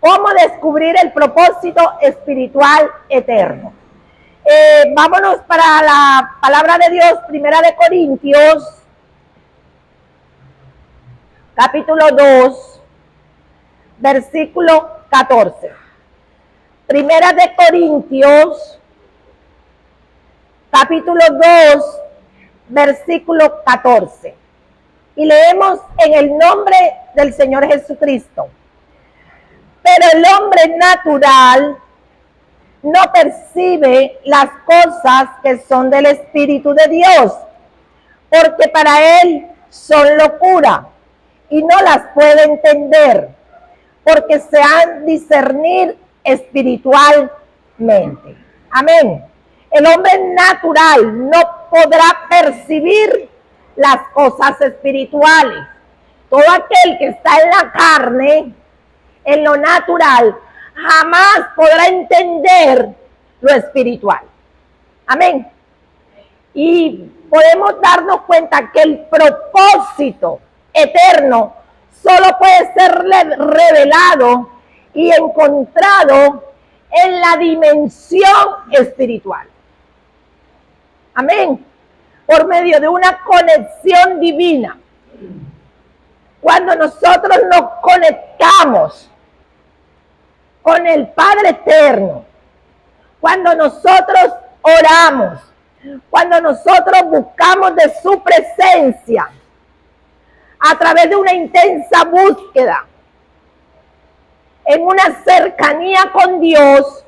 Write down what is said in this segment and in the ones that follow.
¿Cómo descubrir el propósito espiritual eterno? Vámonos para la palabra de Dios, Primera de Corintios, capítulo 2, versículo 14. Primera de Corintios, capítulo 2, versículo 14. Y leemos en el nombre del Señor Jesucristo. Pero el hombre natural no percibe las cosas que son del Espíritu de Dios, porque para él son locura y no las puede entender, porque se han discernir espiritualmente. Amén. El hombre natural no podrá percibir las cosas espirituales. Todo aquel que está en la carne, en lo natural, jamás podrá entender lo espiritual. Amén. Y podemos darnos cuenta que el propósito eterno solo puede ser revelado y encontrado en la dimensión espiritual. Amén. Por medio de una conexión divina. Cuando nosotros nos conectamos con el Padre Eterno, cuando nosotros oramos, cuando nosotros buscamos de su presencia, a través de una intensa búsqueda, en una cercanía con Dios,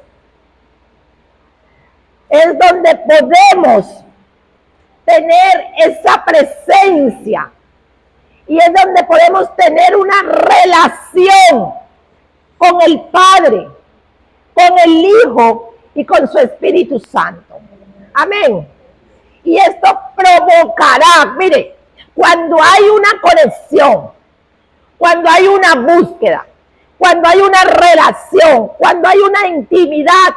es donde podemos tener esa presencia y es donde podemos tener una relación con el Padre, con el Hijo y con su Espíritu Santo. Amén. Y esto provocará, mire, cuando hay una conexión, cuando hay una búsqueda, cuando hay una relación, cuando hay una intimidad,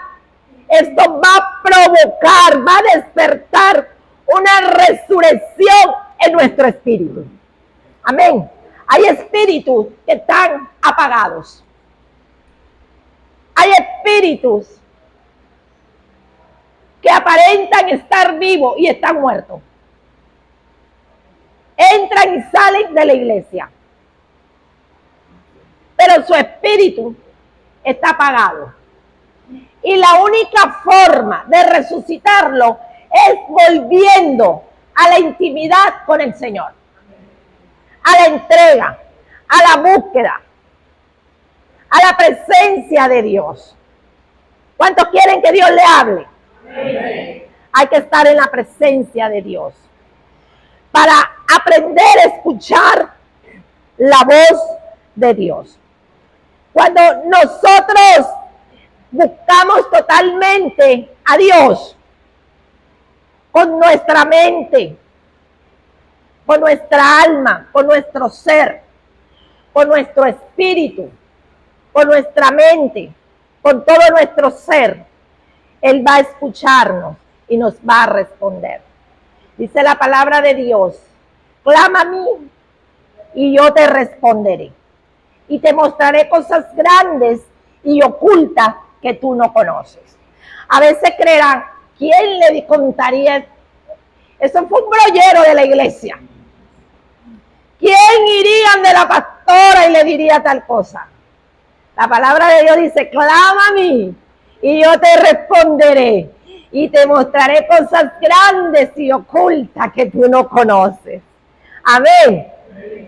esto va a provocar, va a despertar una resurrección en nuestro espíritu. Amén. Hay espíritus que están apagados. Hay espíritus que aparentan estar vivos y están muertos. Entran y salen de la iglesia, pero su espíritu está apagado. Y la única forma de resucitarlo es volviendo a la intimidad con el Señor, a la entrega, a la búsqueda, a la presencia de Dios. ¿Cuántos quieren que Dios le hable? Sí. Hay que estar en la presencia de Dios para aprender a escuchar la voz de Dios. Cuando nosotros buscamos totalmente a Dios con nuestra mente, con nuestra alma, con nuestro ser, con nuestro espíritu, con nuestra mente, con todo nuestro ser, Él va a escucharnos y nos va a responder. Dice la palabra de Dios: clama a mí y yo te responderé y te mostraré cosas grandes y ocultas que tú no conoces. A veces creerán, ¿quién le contaría? Eso fue un brollero de la iglesia. ¿Quién iría de la pastora y le diría tal cosa? La palabra de Dios dice: clama a mí y yo te responderé y te mostraré cosas grandes y ocultas que tú no conoces. Amén.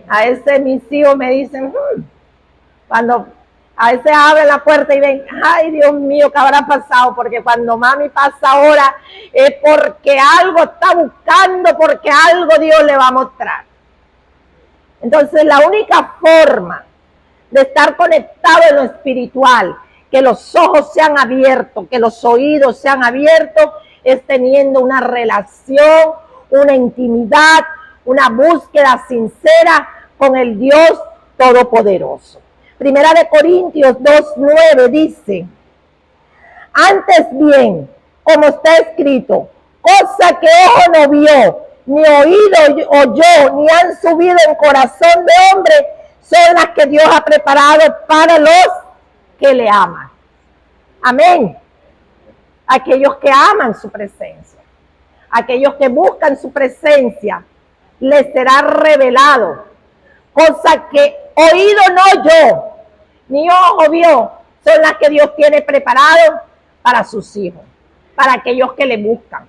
A veces mis hijos me dicen, cuando a veces abren la puerta y ven, ay Dios mío, ¿qué habrá pasado? Porque cuando mami pasa ahora es porque algo está buscando, porque algo Dios le va a mostrar. Entonces la única forma de estar conectado en lo espiritual, que los ojos sean abiertos, que los oídos sean abiertos, es teniendo una relación, una intimidad, una búsqueda sincera con el Dios Todopoderoso. Primera de Corintios 2:9 dice: antes bien, como está escrito, cosa que ojo no vio, ni oído oyó, ni han subido en corazón de hombre, son las que Dios ha preparado para los que le aman. Amén. Aquellos que aman su presencia, aquellos que buscan su presencia, les será revelado, cosa que oído no yo, ni ojo vio, son las que Dios tiene preparado para sus hijos, para aquellos que le buscan,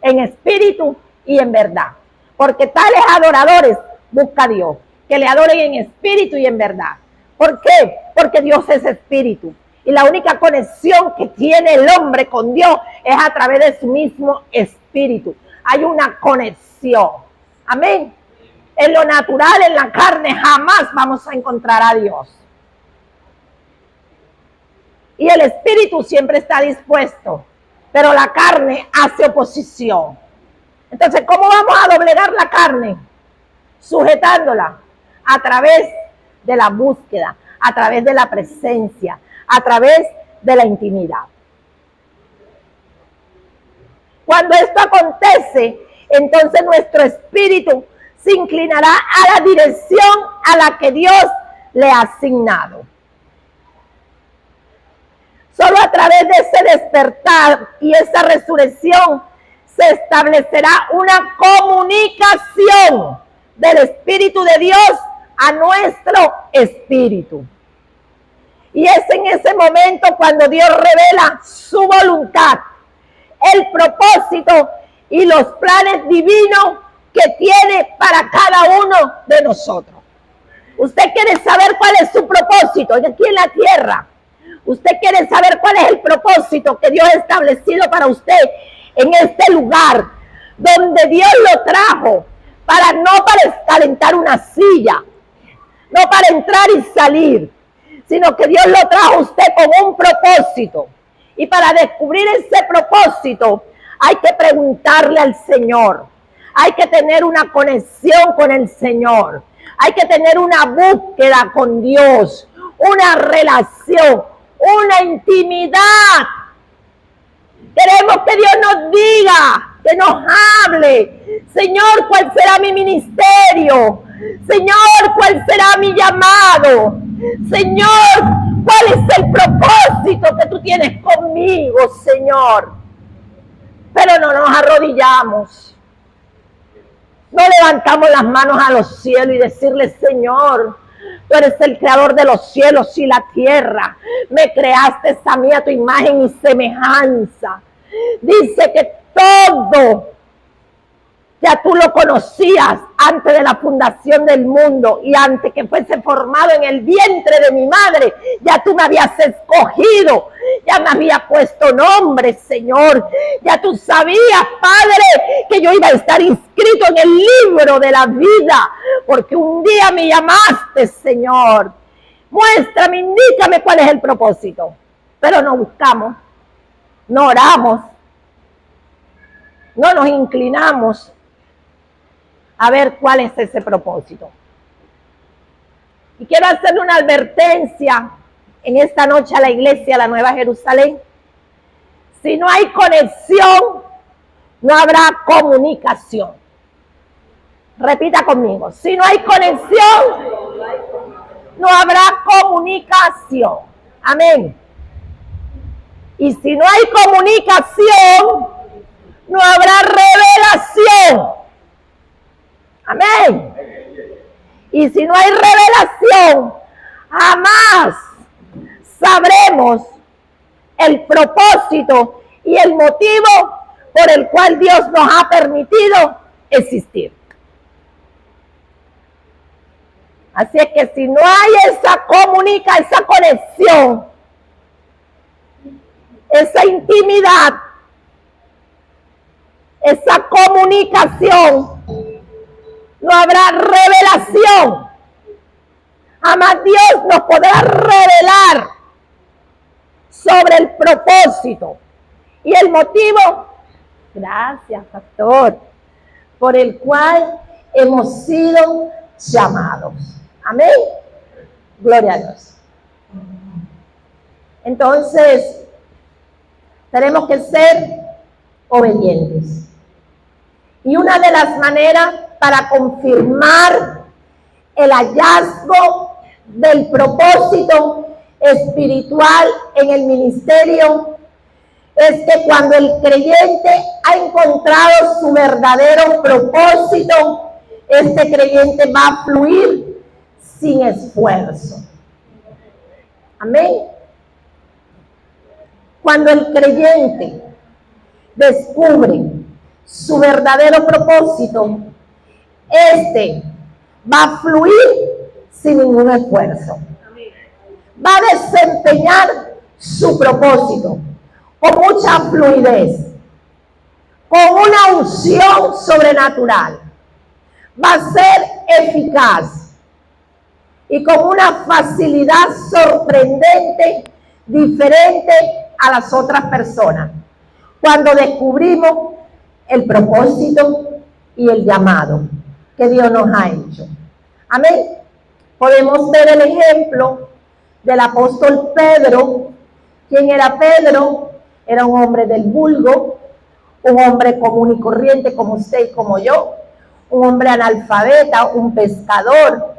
en espíritu y en verdad. Porque tales adoradores busca a Dios, que le adoren en espíritu y en verdad. ¿Por qué? Porque Dios es espíritu. Y la única conexión que tiene el hombre con Dios es a través de su mismo espíritu. Hay una conexión. Amén. En lo natural, en la carne, jamás vamos a encontrar a Dios. Y el espíritu siempre está dispuesto, pero la carne hace oposición. Entonces, ¿cómo vamos a doblegar la carne? Sujetándola a través de la búsqueda, a través de la presencia, a través de la intimidad. Cuando esto acontece, entonces nuestro espíritu se inclinará a la dirección a la que Dios le ha asignado. Solo a través de ese despertar y esa resurrección se establecerá una comunicación del Espíritu de Dios a nuestro espíritu. Y es en ese momento cuando Dios revela su voluntad, el propósito y los planes divinos que tiene para cada uno de nosotros. Usted quiere saber cuál es su propósito aquí en la tierra. Usted quiere saber cuál es el propósito que Dios ha establecido para usted en este lugar donde Dios lo trajo no para calentar una silla, no para entrar y salir, sino que Dios lo trajo a usted con un propósito. Y para descubrir ese propósito hay que preguntarle al Señor, hay que tener una conexión con el Señor, hay que tener una búsqueda con Dios, una relación, una intimidad. Queremos que Dios nos diga, que nos hable. Señor, ¿cuál será mi ministerio? Señor, ¿cuál será mi llamado? Señor, ¿cuál es el propósito que tú tienes conmigo, Señor? Pero no nos arrodillamos. No levantamos las manos a los cielos y decirle, Señor, tú eres el creador de los cielos y la tierra. Me creaste a mí a tu imagen y semejanza. Dice que todo ya tú lo conocías antes de la fundación del mundo y antes que fuese formado en el vientre de mi madre, ya tú me habías escogido, ya me había puesto nombre, Señor. Ya tú sabías, Padre, que yo iba a estar inscrito en el libro de la vida, porque un día me llamaste, Señor. Muéstrame, indícame cuál es el propósito. Pero no buscamos, no oramos, no nos inclinamos a ver cuál es ese propósito. Y quiero hacerle una advertencia en esta noche a la iglesia, a la Nueva Jerusalén. Si no hay conexión, no habrá comunicación. Repita conmigo, si no hay conexión, no habrá comunicación. Amén. Y si no hay comunicación, no habrá revelación. Amén. Y si no hay revelación, jamás sabremos el propósito y el motivo por el cual Dios nos ha permitido existir. Así es que si no hay esa esa conexión, esa intimidad, esa comunicación, no habrá revelación. Jamás Dios nos podrá revelar sobre el propósito y el motivo, gracias, pastor, por el cual hemos sido llamados. Amén. Gloria a Dios. Entonces, tenemos que ser obedientes. Y una de las maneras para confirmar el hallazgo del propósito espiritual en el ministerio es que cuando el creyente ha encontrado su verdadero propósito, este creyente va a fluir sin esfuerzo. Amén. Cuando el creyente descubre su verdadero propósito, este va a fluir sin ningún esfuerzo. Va a desempeñar su propósito con mucha fluidez, con una unción sobrenatural. Va a ser eficaz y con una facilidad sorprendente, diferente a las otras personas, cuando descubrimos el propósito y el llamado que Dios nos ha hecho. Amén. Podemos ver el ejemplo del apóstol Pedro. ¿Quién era Pedro? Era un hombre del vulgo, un hombre común y corriente como usted y como yo, un hombre analfabeta, un pescador,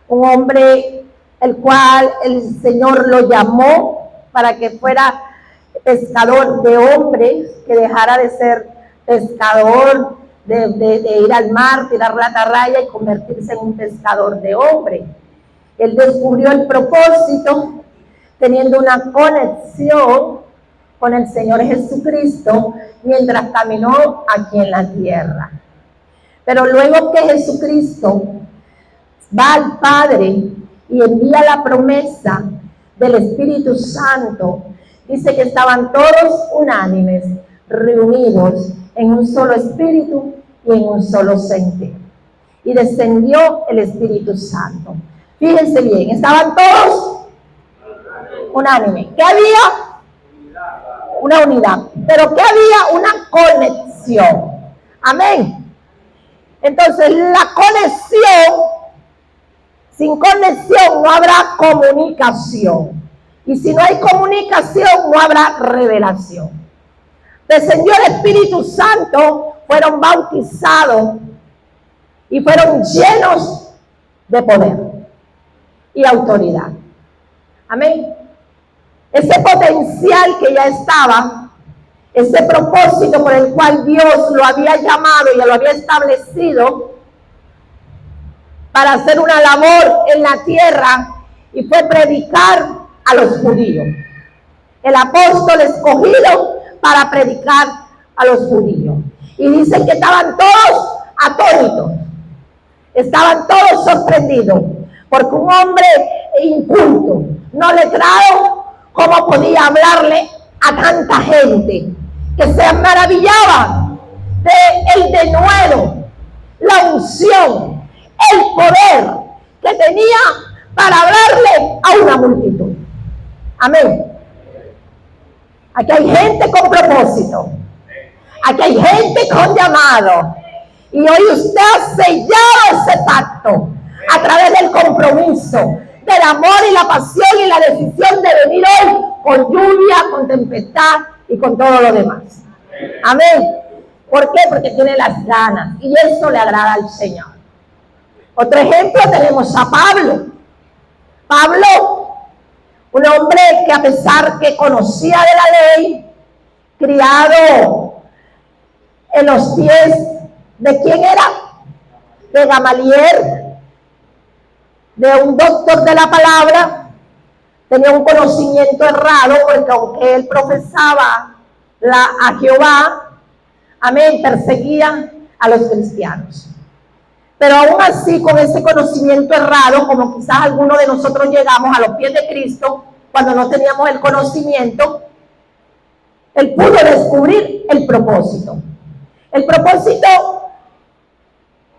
un hombre el cual el Señor lo llamó para que fuera pescador de hombres, que dejara de ser pescador, de ir al mar, tirar la atarraya y convertirse en un pescador de hombres. Él descubrió el propósito teniendo una conexión con el Señor Jesucristo mientras caminó aquí en la tierra. Pero luego que Jesucristo va al Padre y envía la promesa del Espíritu Santo, dice que estaban todos unánimes, reunidos en un solo espíritu y en un solo sentir. Y descendió el Espíritu Santo. Fíjense bien, estaban todos unánimes. ¿Qué había? Una unidad. Pero ¿qué había? Una conexión. Amén. Entonces, la conexión, sin conexión no habrá comunicación. Y si no hay comunicación, no habrá revelación. Descendió el Espíritu Santo, fueron bautizados y fueron llenos de poder y autoridad. Amén. Ese potencial que ya estaba, ese propósito por el cual Dios lo había llamado y lo había establecido para hacer una labor en la tierra, y fue predicar a los judíos. El apóstol escogido para predicar a los judíos. Y dicen que estaban todos atónitos, estaban todos sorprendidos, porque un hombre inculto, no letrado, ¿cómo podía hablarle a tanta gente que se maravillaba de el denuedo, la unción, el poder que tenía para hablarle a una multitud? Amén. Aquí hay gente con propósito. Aquí hay gente con llamado. Y hoy usted ha sellado ese pacto a través del compromiso, del amor y la pasión y la decisión de venir hoy con lluvia, con tempestad y con todo lo demás. Amén. ¿Por qué? Porque tiene las ganas y eso le agrada al Señor. Otro ejemplo tenemos a Pablo. Pablo, un hombre que a pesar que conocía de la ley, criado en los pies de ¿quién era? De Gamaliel, de un doctor de la palabra, tenía un conocimiento errado, porque aunque él profesaba a Jehová, amén, perseguía a los cristianos. Pero aún así, con ese conocimiento errado, como quizás algunos de nosotros llegamos a los pies de Cristo cuando no teníamos el conocimiento, él pudo descubrir el propósito. El propósito,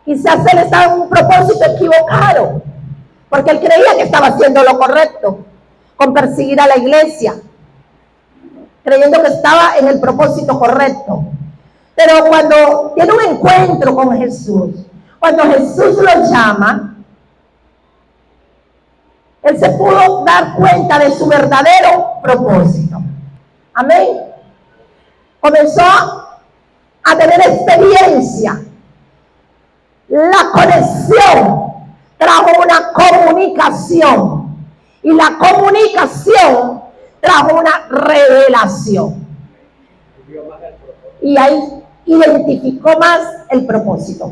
quizás él estaba en un propósito equivocado, porque él creía que estaba haciendo lo correcto, con perseguir a la iglesia, creyendo que estaba en el propósito correcto. Pero cuando tiene un encuentro con Jesús, cuando Jesús lo llama, él se pudo dar cuenta de su verdadero propósito. Amén. Comenzó a tener experiencia. La conexión trajo una comunicación. Y la comunicación trajo una revelación. Y ahí identificó más el propósito.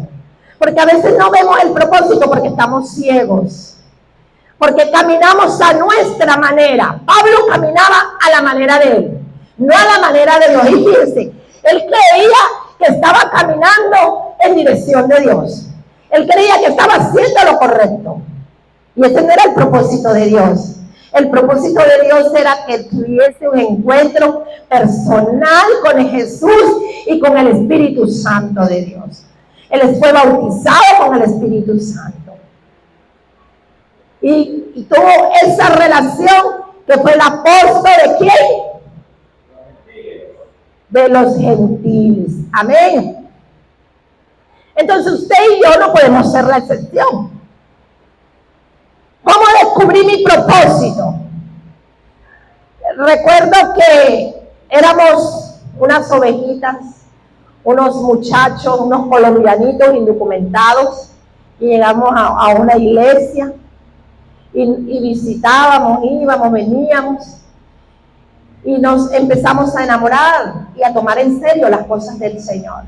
Porque a veces no vemos el propósito porque estamos ciegos. Porque caminamos a nuestra manera. Pablo caminaba a la manera de él, no a la manera de Dios. Y fíjense, él creía que estaba caminando en dirección de Dios. Él creía que estaba haciendo lo correcto. Y ese no era el propósito de Dios. El propósito de Dios era que tuviese un encuentro personal con Jesús y con el Espíritu Santo de Dios. Él fue bautizado con el Espíritu Santo. Y tuvo esa relación que fue el apóstol de ¿quién? De los gentiles. Amén. Entonces usted y yo no podemos ser la excepción. ¿Cómo descubrí mi propósito? Recuerdo que éramos unas ovejitas, unos muchachos, unos colombianitos indocumentados, y llegamos a una iglesia y visitábamos, íbamos, veníamos, y nos empezamos a enamorar y a tomar en serio las cosas del Señor.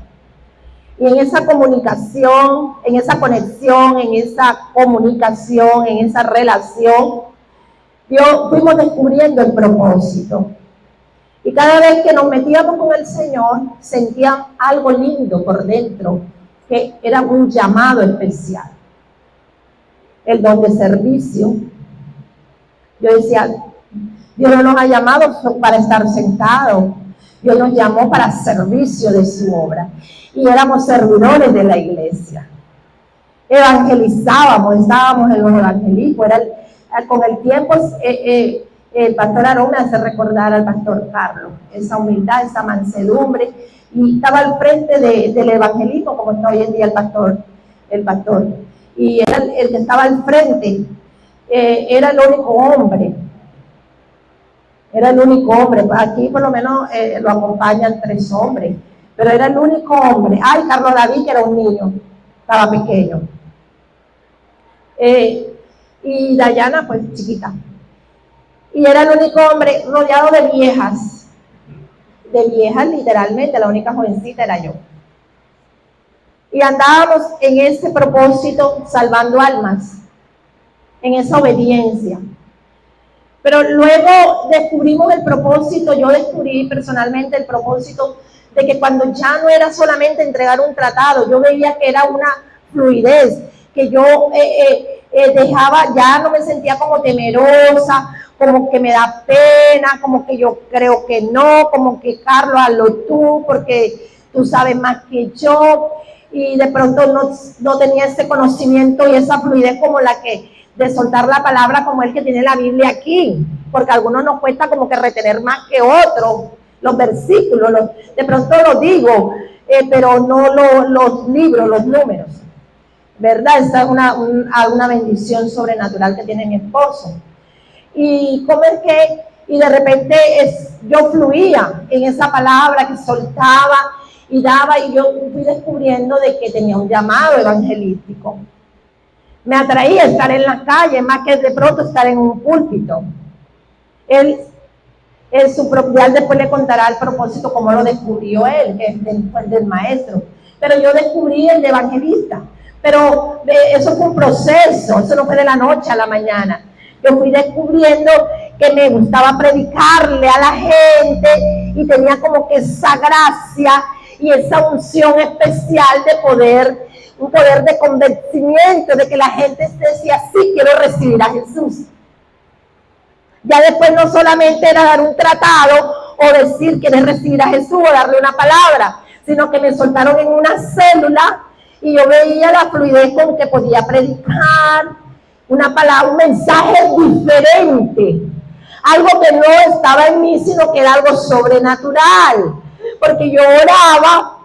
Y en esa comunicación, en esa conexión, en esa comunicación, en esa relación, fuimos descubriendo el propósito. Y cada vez que nos metíamos con el Señor, sentíamos algo lindo por dentro, que era un llamado especial. El don de servicio. Yo decía, Dios no nos ha llamado para estar sentados. Dios nos llamó para servicio de su obra. Y éramos servidores de la iglesia. Evangelizábamos, estábamos en los evangelismos. Con el tiempo, el pastor Aarón me hace recordar al pastor Carlos, esa humildad, esa mansedumbre, y estaba al frente del evangelismo, como está hoy en día el pastor. Y era el que estaba al frente, era el único hombre. Era el único hombre. Aquí por lo menos lo acompañan 3 hombres, pero era el único hombre. Ay, Carlos David, que era un niño, estaba pequeño. Y Dayana, pues chiquita. Y era el único hombre rodeado de viejas. De viejas, literalmente, la única jovencita era yo. Y andábamos en ese propósito, salvando almas, en esa obediencia. Pero luego descubrimos el propósito, yo descubrí personalmente el propósito de que cuando ya no era solamente entregar un tratado, yo veía que era una fluidez, que yo dejaba, ya no me sentía como temerosa, como que me da pena, como que yo creo que no, como que Carlos, hazlo tú, porque tú sabes más que yo, y de pronto no tenía ese conocimiento y esa fluidez como la que, de soltar la palabra como el que tiene la Biblia aquí, porque a algunos nos cuesta como que retener más que otros, los versículos, de pronto lo digo, pero no los libros, los números, ¿verdad? Esa es una bendición sobrenatural que tiene mi esposo. Y como es que, y de repente yo fluía en esa palabra que soltaba y daba, y yo fui descubriendo de que tenía un llamado evangelístico. Me atraía estar en la calle más que de pronto estar en un púlpito. Él después le contará el propósito como lo descubrió él, que es del maestro. Pero yo descubrí el de evangelista. Pero eso fue un proceso, eso no fue de la noche a la mañana. Yo fui descubriendo que me gustaba predicarle a la gente y tenía como que esa gracia y esa unción especial de poder, un poder de convencimiento de que la gente decía, sí, quiero recibir a Jesús. Ya después no solamente era dar un tratado o decir, quieres recibir a Jesús o darle una palabra, sino que me soltaron en una célula y yo veía la fluidez con que podía predicar una palabra, un mensaje diferente, algo que no estaba en mí, sino que era algo sobrenatural, porque yo oraba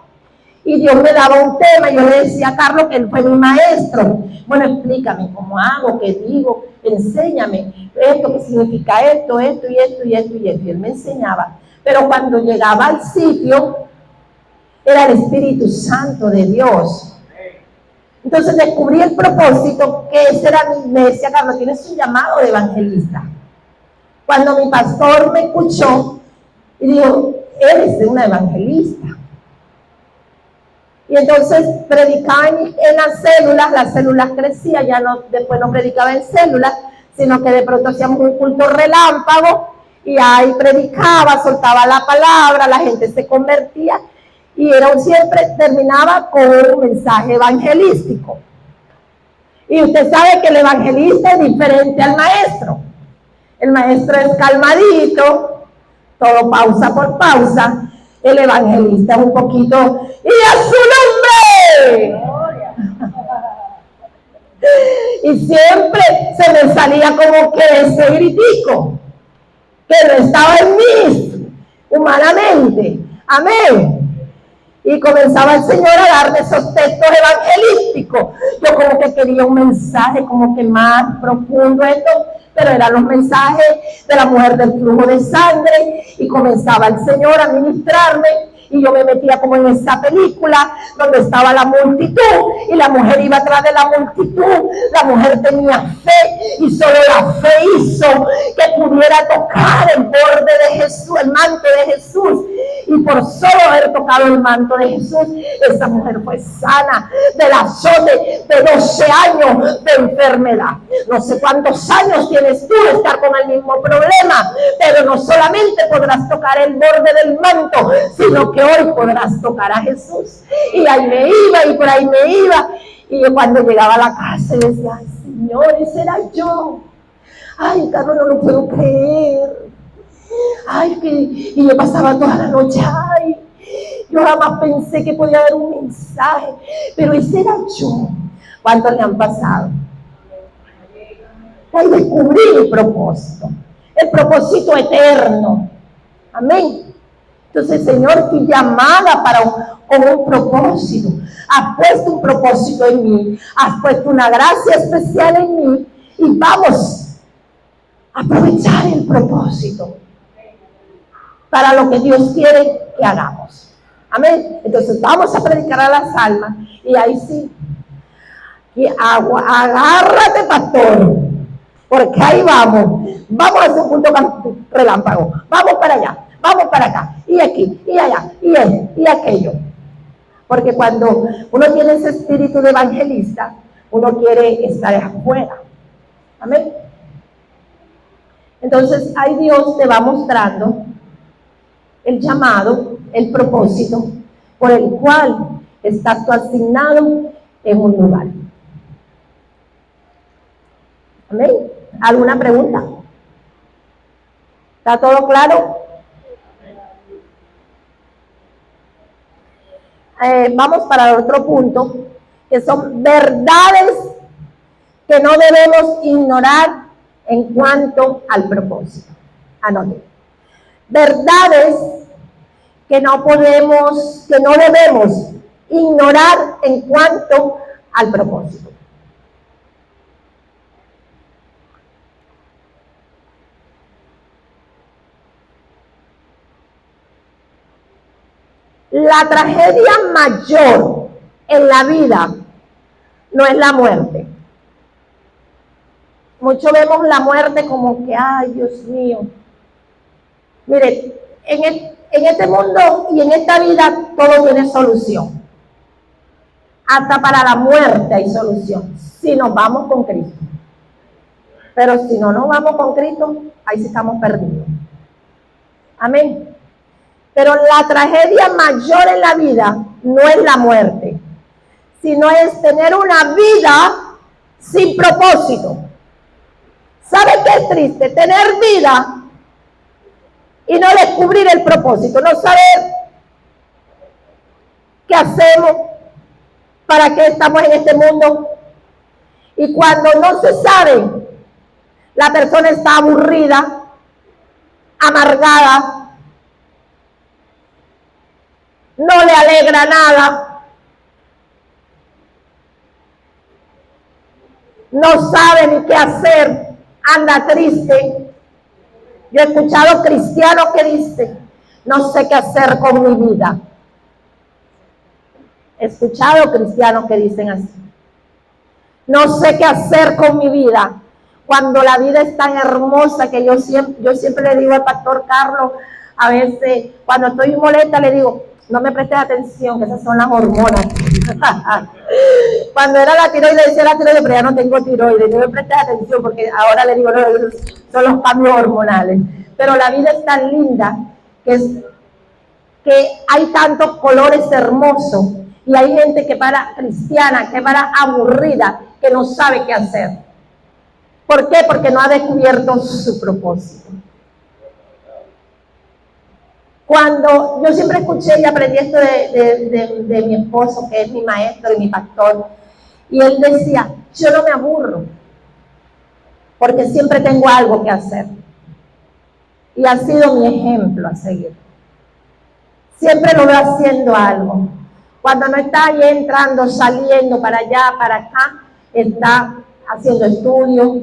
y Dios me daba un tema, y yo le decía a Carlos, que él fue mi maestro, bueno, explícame cómo hago, qué digo, enséñame esto, qué significa esto, y él me enseñaba, pero cuando llegaba al sitio, era el Espíritu Santo de Dios. Entonces descubrí el propósito, que ese era mi iglesia. Carlos, tienes un llamado de evangelista. Cuando mi pastor me escuchó y dijo, eres una evangelista. Y entonces predicaba en las células crecían, ya no, después no predicaba en células, sino que de pronto hacíamos un culto relámpago y ahí predicaba, soltaba la palabra, la gente se convertía y siempre terminaba con un mensaje evangelístico. Y usted sabe que el evangelista es diferente al maestro. El maestro es calmadito, todo pausa por pausa. El evangelista es un poquito, ¡y a su nombre! Y siempre se me salía como que ese gritico, que no estaba en mí, humanamente. Amén. Y comenzaba el Señor a darme esos textos evangelísticos. Yo como que quería un mensaje como que más profundo esto, pero eran los mensajes de la mujer del flujo de sangre, y comenzaba el Señor a ministrarme, y yo me metía como en esa película donde estaba la multitud, y la mujer iba atrás de la multitud. La mujer tenía fe, y solo la fe hizo que pudiera tocar el borde de Jesús, el manto de Jesús, y por solo haber tocado el manto de Jesús, esa mujer fue sana del azote de 12 años de enfermedad. No sé cuántos años tienes tú de estar con el mismo problema, pero no solamente podrás tocar el borde del manto, sino que hoy podrás tocar a Jesús. Y ahí me iba, y por ahí me iba, y yo cuando llegaba a la casa decía, ay Señor, ese era yo. Ay, Carlos, no lo puedo creer. Ay, y yo pasaba toda la noche, ay, yo jamás pensé que podía haber un mensaje, pero ese era yo. ¿Cuántos le han pasado? Ay, descubrí el propósito eterno. Amén. Entonces, Señor, tu llamada con un propósito. Has puesto un propósito en mí, has puesto una gracia especial en mí, y vamos a aprovechar el propósito para lo que Dios quiere que hagamos. Amén. Entonces vamos a predicar a las almas, y ahí sí, y agárrate, pastor, porque ahí vamos a hacer un punto relámpago, vamos para allá, vamos para acá, y aquí, y allá, y aquello. Porque cuando uno tiene ese espíritu de evangelista, uno quiere estar afuera. Amén. Entonces ahí Dios te va mostrando el llamado, el propósito por el cual estás tú asignado en un lugar. ¿Amén? ¿Alguna pregunta? ¿Está todo claro? Vamos para el otro punto, que son verdades que no debemos ignorar en cuanto al propósito. Anoten. Verdades que no debemos ignorar en cuanto al propósito. La tragedia mayor en la vida no es la muerte. Muchos vemos la muerte como que, ay, Dios mío. Mire, en este mundo y en esta vida todo tiene solución. Hasta para la muerte hay solución, si nos vamos con Cristo. Pero si no nos vamos con Cristo, ahí sí estamos perdidos. Amén. Pero la tragedia mayor en la vida no es la muerte, sino es tener una vida sin propósito. ¿Sabe qué es triste? Tener vida y no descubrir el propósito, no saber qué hacemos, para qué estamos en este mundo. Y cuando no se sabe, la persona está aburrida, amargada, no le alegra nada, no sabe ni qué hacer, anda triste. Yo he escuchado cristianos que dicen, no sé qué hacer con mi vida. He escuchado cristianos que dicen así. No sé qué hacer con mi vida. Cuando la vida es tan hermosa que yo siempre le digo al pastor Carlos, a veces cuando estoy molesta le digo, no me prestes atención, que esas son las hormonas. Cuando era la tiroides, decía la tiroides, pero ya no tengo tiroides, no me prestes atención porque ahora le digo, no, son los cambios hormonales. Pero la vida es tan linda que hay tantos colores hermosos y hay gente que para cristiana, que para aburrida, que no sabe qué hacer. ¿Por qué? Porque no ha descubierto su propósito. Cuando yo siempre escuché y aprendí esto de mi esposo, que es mi maestro y mi pastor, y él decía, yo no me aburro, porque siempre tengo algo que hacer. Y ha sido mi ejemplo a seguir. Siempre lo veo haciendo algo. Cuando no está ahí entrando, saliendo para allá, para acá, está haciendo estudios,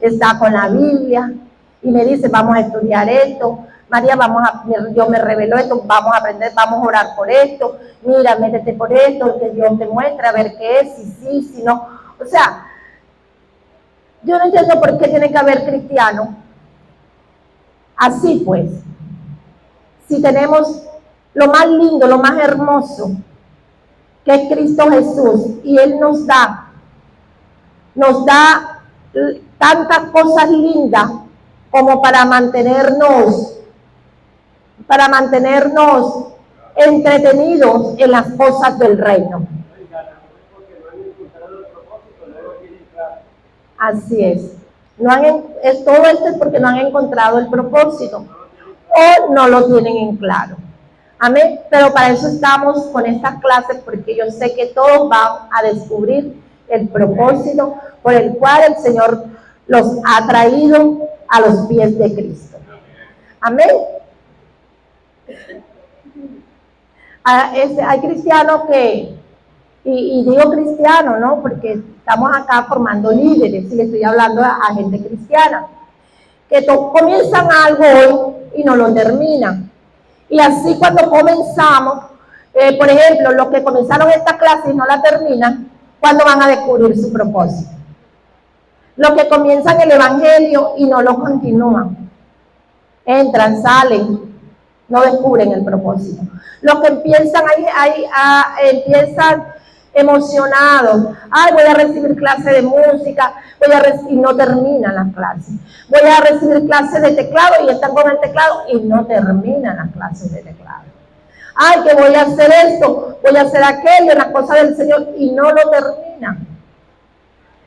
está con la Biblia y me dice, vamos a estudiar esto, María, Dios me reveló esto, vamos a aprender, vamos a orar por esto, mira, métete por esto, que Dios te muestre, a ver qué es, si sí, si no. O sea, yo no entiendo por qué tiene que haber cristianos así pues. Si tenemos lo más lindo, lo más hermoso, que es Cristo Jesús, y Él nos da tantas cosas lindas como para mantenernos entretenidos en las cosas del reino. Así es. Todo esto es porque no han encontrado el propósito o no lo tienen en claro. Amén. Pero para eso estamos con estas clases, porque yo sé que todos van a descubrir el propósito por el cual el Señor los ha traído a los pies de Cristo. Amén. Hay cristianos y digo cristianos, ¿no? Porque estamos acá formando líderes, y le estoy hablando a gente cristiana, que comienzan algo hoy y no lo terminan. Y así cuando comenzamos, por ejemplo, los que comenzaron esta clase y no la terminan, ¿cuándo van a descubrir su propósito? Los que comienzan el evangelio y no lo continúan, entran, salen, no descubren el propósito. Los que empiezan emocionados, voy a recibir clase de música, y no terminan las clases. Voy a recibir clases de teclado y están con el teclado y no terminan las clases de teclado. Que voy a hacer esto, voy a hacer aquello, las cosas del Señor, y no lo terminan.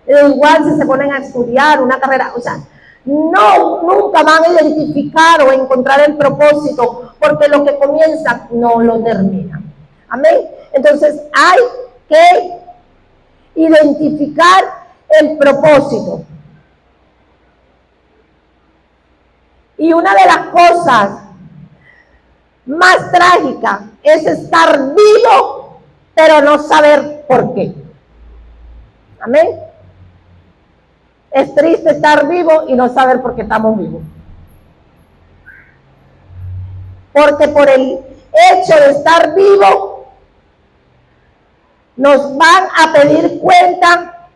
Igual si se ponen a estudiar una carrera, o sea, nunca van a identificar o encontrar el propósito, porque lo que comienzan no lo terminan. Amén. Entonces hay que identificar el propósito. Y una de las cosas más trágicas es estar vivo, pero no saber por qué. Amén. Es triste estar vivo y no saber por qué estamos vivos. Porque por el hecho de estar vivo, nos van a pedir cuenta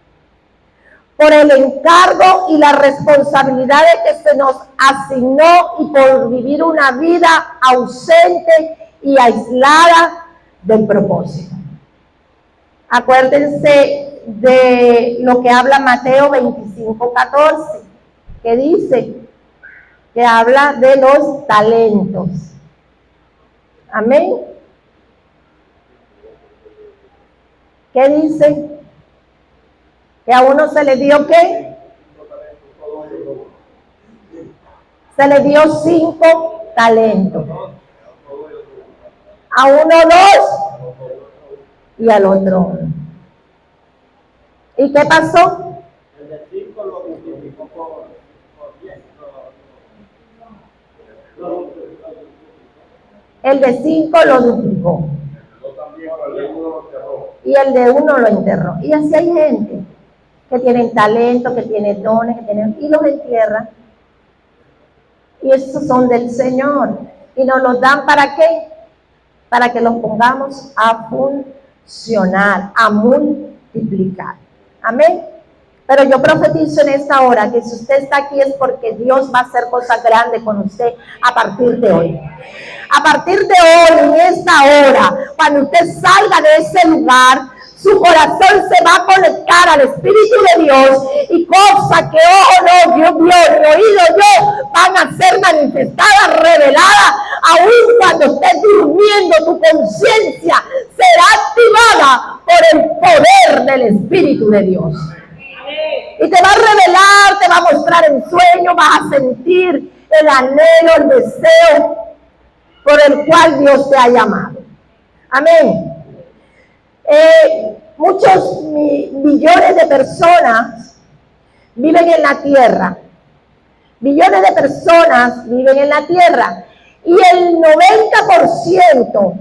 por el encargo y las responsabilidades que se nos asignó y por vivir una vida ausente y aislada del propósito. Acuérdense de lo que habla Mateo 25:14, que dice, que habla de los talentos. Amén. ¿Qué dice? Que a uno se le dio ¿qué? Se le dio 5 talentos. A uno 2 y al otro 1. ¿Y qué pasó? El de 5 lo multiplicó por 10. El de 5 lo duplicó. Y el de 1 lo enterró. Y así hay gente que tienen talento, que tiene dones, y los entierran. Y esos son del Señor. Y nos los dan ¿para qué? Para que los pongamos a funcionar, a multiplicar. Amén. Pero yo profetizo en esta hora que si usted está aquí es porque Dios va a hacer cosas grandes con usted a partir de hoy. A partir de hoy, en esta hora, cuando usted salga de ese lugar, su corazón se va a conectar al Espíritu de Dios y cosas que ojo no vio, ni oído yo, van a ser manifestadas, reveladas, aun cuando estés durmiendo, tu conciencia será activada por el poder del Espíritu de Dios. Y te va a revelar, te va a mostrar en sueño, vas a sentir el anhelo, el deseo por el cual Dios te ha llamado. Amén. Muchos millones de personas viven en la tierra. Billones de personas viven en la tierra. Y el 90%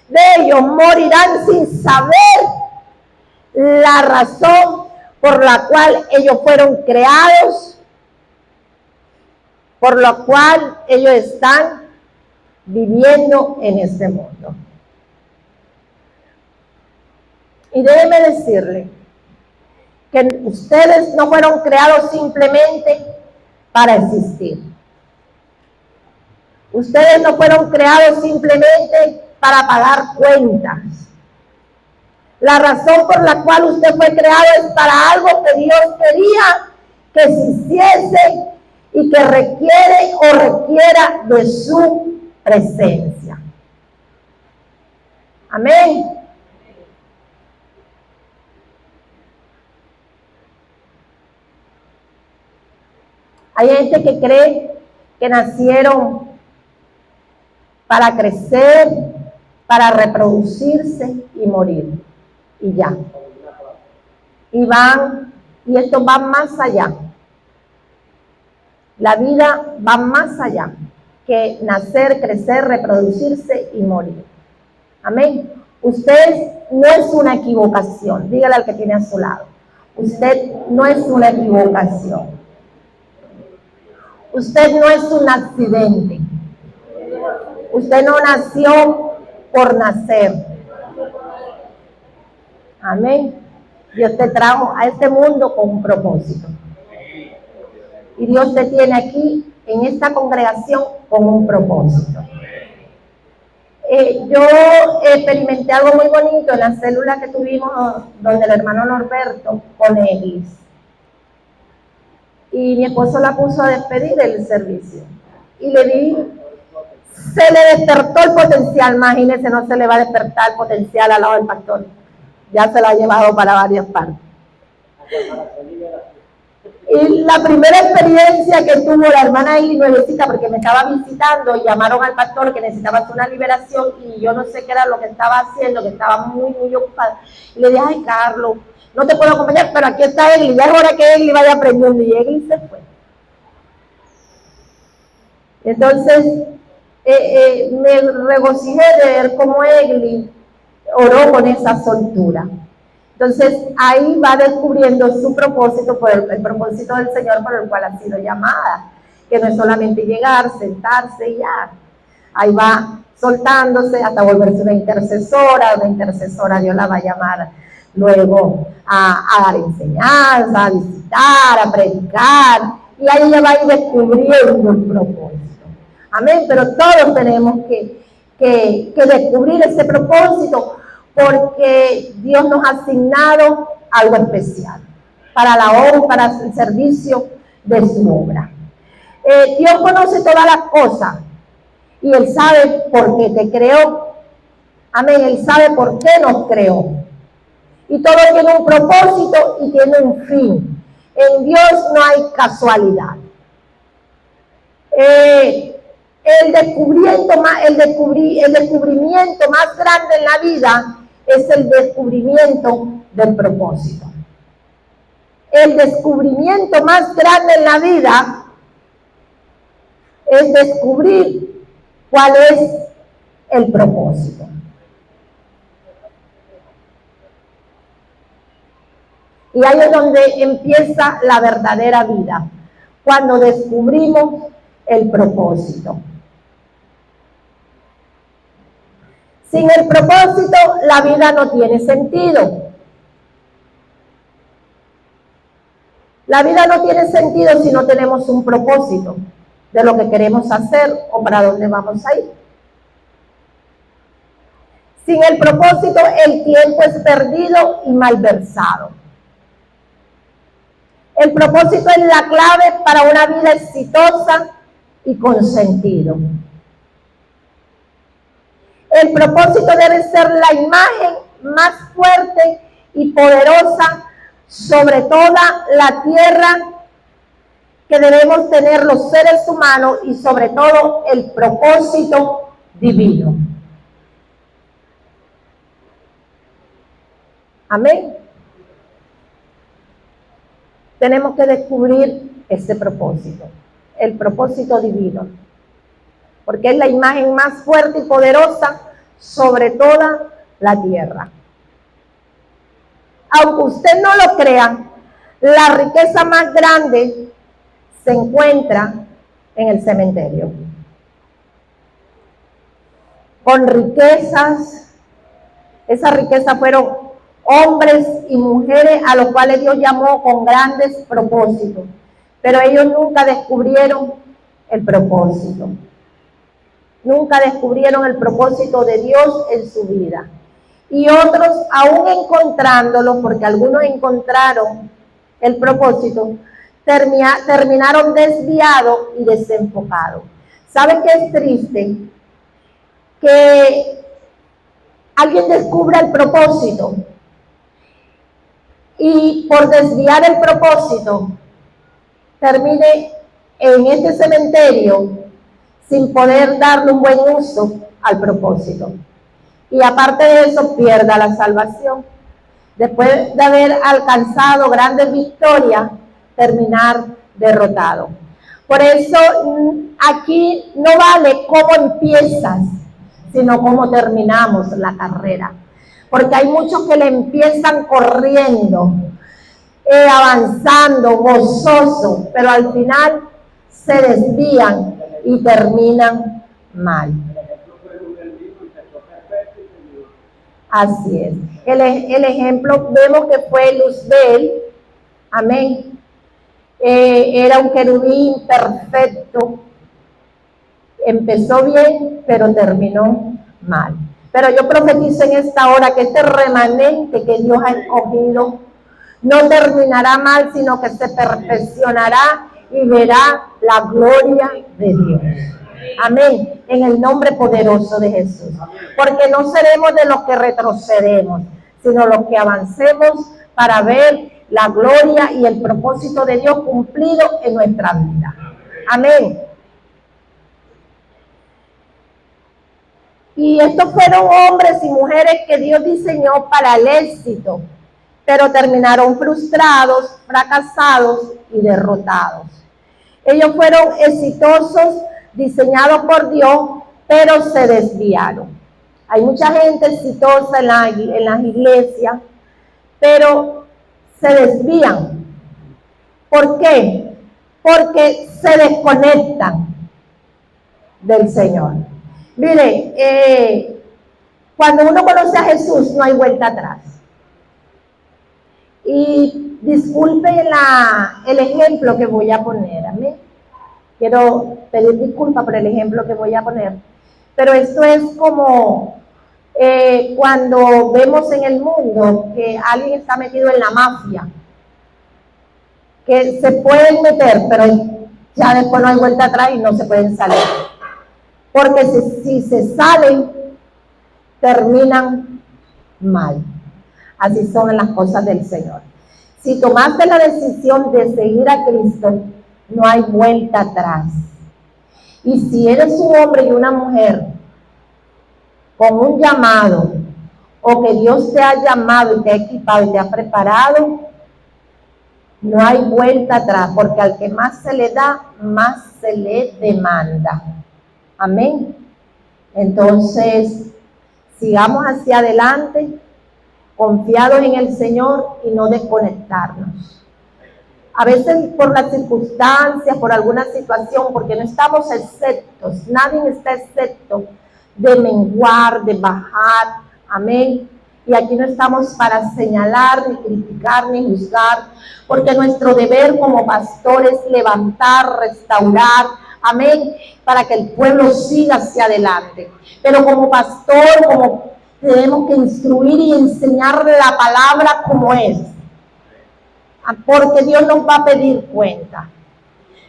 de ellos morirán sin saber la razón por la cual ellos fueron creados, por la cual ellos están viviendo en este mundo. Y déjeme decirle que ustedes no fueron creados simplemente para existir. Ustedes no fueron creados simplemente para pagar cuentas. La razón por la cual usted fue creado es para algo que Dios quería que se hiciese y que requiere o requiera de su presencia. Amén. Hay gente que cree que nacieron para crecer, para reproducirse y morir. Y ya. Y esto va más allá. La vida va más allá que nacer, crecer, reproducirse y morir. Amén. Usted no es una equivocación. Dígale al que tiene a su lado. Usted no es una equivocación. Usted no es un accidente. Usted no nació por nacer. Amén. Dios te trajo a este mundo con un propósito. Y Dios te tiene aquí en esta congregación con un propósito. Yo experimenté algo muy bonito en la célula que tuvimos donde el hermano Norberto con Eglis. Y mi esposo la puso a despedir del servicio. Y le di, se le despertó el potencial. Imagínense, no se le va a despertar el potencial al lado del pastor. Ya se la ha llevado para varias partes. Y la primera experiencia que tuvo la hermana Eli nuevecita, porque me estaba visitando, y llamaron al pastor que necesitaba una liberación, y yo no sé qué era lo que estaba haciendo, que estaba muy ocupada. Y le dije, ay, Carlos, no te puedo acompañar, pero aquí está Egli, ya es hora que Egli vaya aprendiendo, y Egli se fue. Entonces, me regocijé de ver cómo Egli oró con esa soltura. Entonces, ahí va descubriendo su propósito, por el propósito del Señor por el cual ha sido llamada, que no es solamente llegar, sentarse y ya. Ahí va soltándose hasta volverse una intercesora Dios la va a llamar luego a dar enseñanza, a visitar, a predicar, y ahí ella va a ir descubriendo el propósito. Amén, pero todos tenemos que descubrir ese propósito, porque Dios nos ha asignado algo especial para la obra, para el servicio de su obra. Dios conoce todas las cosas y Él sabe por qué te creó. Amén, Él sabe por qué nos creó. Y todo tiene un propósito y tiene un fin. En Dios no hay casualidad. El descubrimiento más grande en la vida es el descubrimiento del propósito. El descubrimiento más grande en la vida es descubrir cuál es el propósito. Y ahí es donde empieza la verdadera vida, cuando descubrimos el propósito. Sin el propósito, la vida no tiene sentido. La vida no tiene sentido si no tenemos un propósito de lo que queremos hacer o para dónde vamos a ir. Sin el propósito, el tiempo es perdido y malversado. El propósito es la clave para una vida exitosa y con sentido. El propósito debe ser la imagen más fuerte y poderosa sobre toda la tierra que debemos tener los seres humanos y sobre todo el propósito divino. Amén. Tenemos que descubrir ese propósito, el propósito divino, porque es la imagen más fuerte y poderosa sobre toda la tierra. Aunque usted no lo crea, la riqueza más grande se encuentra en el cementerio. Con riquezas, esas riquezas fueron hombres y mujeres a los cuales Dios llamó con grandes propósitos, pero ellos nunca descubrieron el propósito. Nunca descubrieron el propósito de Dios en su vida. Y otros, aún encontrándolo, porque algunos encontraron el propósito, terminaron desviados y desenfocados. ¿Saben qué es triste? Que alguien descubra el propósito y por desviar el propósito termine en este cementerio sin poder darle un buen uso al propósito. Y aparte de eso, pierda la salvación. Después de haber alcanzado grandes victorias, terminar derrotado. Por eso aquí no vale cómo empiezas, sino cómo terminamos la carrera. Porque hay muchos que le empiezan corriendo, avanzando, gozoso, pero al final se desvían y terminan mal. Así es. El ejemplo, vemos que fue Luzbel, amén. Era un querubín perfecto. Empezó bien, pero terminó mal. Pero yo profetizo en esta hora que este remanente que Dios ha escogido no terminará mal, sino que se perfeccionará y verá la gloria de Dios. Amén, en el nombre poderoso de Jesús. Porque no seremos de los que retrocedemos, sino los que avancemos para ver la gloria y el propósito de Dios cumplido en nuestra vida. Amén. Y estos fueron hombres y mujeres que Dios diseñó para el éxito, pero terminaron frustrados, fracasados y derrotados. Ellos fueron exitosos, diseñados por Dios, pero se desviaron. Hay mucha gente exitosa en las iglesias, pero se desvían. ¿Por qué? Porque se desconectan del Señor. Mire, cuando uno conoce a Jesús no hay vuelta atrás. Y disculpen el ejemplo que voy a poner, amén. Quiero pedir disculpas por el ejemplo que voy a poner, pero esto es como cuando vemos en el mundo que alguien está metido en la mafia, que se pueden meter, pero ya después no hay vuelta atrás y no se pueden salir. Porque si se salen, terminan mal. Así son las cosas del Señor. Si tomaste la decisión de seguir a Cristo, no hay vuelta atrás. Y si eres un hombre y una mujer con un llamado, o que Dios te ha llamado y te ha equipado y te ha preparado, no hay vuelta atrás, porque al que más se le da, más se le demanda. Amén. Entonces, sigamos hacia adelante, confiados en el Señor y no desconectarnos. A veces por las circunstancias, por alguna situación, porque no estamos exceptos, nadie está excepto de menguar, de bajar, amén, Y aquí no estamos para señalar, ni criticar, ni juzgar, porque nuestro deber como pastor es levantar, restaurar, amén, para que el pueblo siga hacia adelante. Pero como pastor, como tenemos que instruir y enseñar la palabra como es, porque Dios nos va a pedir cuenta.